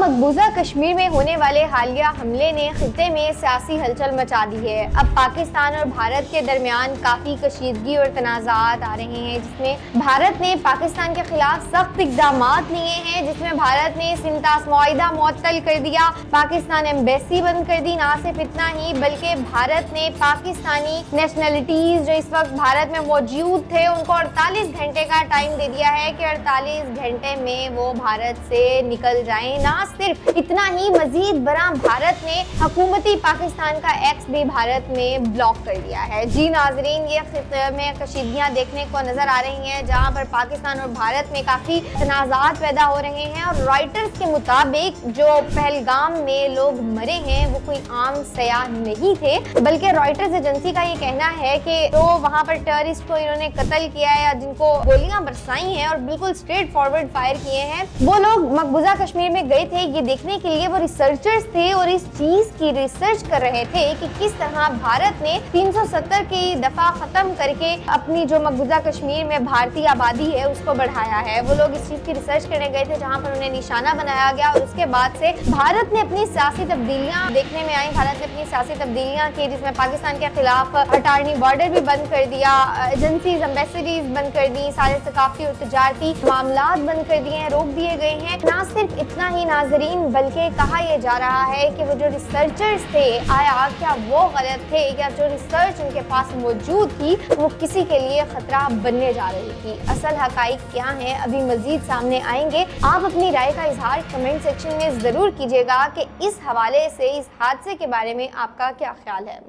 मकबूजा कश्मीर में होने वाले हालिया हमले ने खित्ते में सियासी हलचल मचा दी है। अब पाकिस्तान और भारत के दरमियान काफी कशीदगी और तनाज़ात आ रहे हैं, जिसमें भारत ने पाकिस्तान के खिलाफ सख्त इक़दाम लिए हैं, जिसमें भारत ने सिंतास मुआहिदा मुअत्तल कर दिया, पाकिस्तान एम्बेसी बंद कर दी। ना सिर्फ इतना ही बल्कि भारत ने पाकिस्तानी नेशनलिटीज जो इस वक्त भारत में मौजूद थे उनको 48 घंटे का टाइम दे दिया है कि 48 घंटे में वो भारत से निकल जाएं। ना सिर्फ इतना ही मजीद बड़ा भारत ने हुकूमती पाकिस्तान का एक्स भी भारत में ब्लॉक कर दिया है। जी नाजरीन, ये खित्ते में कशीदगियां देखने को नजर आ रही हैं, जहां पर पाकिस्तान और भारत में काफी तनाज़ात पैदा हो रहे हैं। और रॉयटर्स के मुताबिक जो पहलगाम में लोग मरे हैं वो कोई आम सयाह नहीं थे, बल्कि रॉयटर्स एजेंसी का ये कहना है कि जो वहां पर टेररिस्ट को इन्होंने कत्ल किया है या जिनको गोलियां बरसाई हैं और बिल्कुल स्ट्रेट फॉरवर्ड फायर किए हैं, वो लोग मकबूजा कश्मीर में गए थे ये देखने के लिए। वो रिसर्चर्स थे और इस चीज की रिसर्च कर रहे थे कि किस तरह भारत ने 370 की दफा खत्म करके अपनी जो मकबूजा कश्मीर में भारतीय आबादी है उसको बढ़ाया है। वो लोग इस चीज की रिसर्च करने गए थे जहां पर उन्हें निशाना बनाया गया और उसके बाद से भारत ने अपनी सियासी तब्दीलियां देखने में आई। भारत ने अपनी सियासी तब्दीलियां की, जिसमें पाकिस्तान के खिलाफ अटारनी बॉर्डर भी बंद कर दिया, एजेंसीज एम्बेसडरीज बंद कर दी, सारे सकाफती और तजारती मामलात बंद कर दिए हैं, रोक दिए गए हैं। ना सिर्फ इतना ही नाजरीन, बल्कि कहा यह जा रहा है कि वो जो रिसर्चर्स थे आया क्या वो गलत थे या जो रिसर्च उनके पास मौजूद थी वो किसी के लिए खतरा बनने जा रही थी। असल हकाइक क्या है अभी मजीद सामने आएंगे। आप अपनी राय का इजहार कमेंट सेक्शन में जरूर कीजिएगा कि इस हवाले से, इस हादसे के बारे में आपका क्या ख्याल है।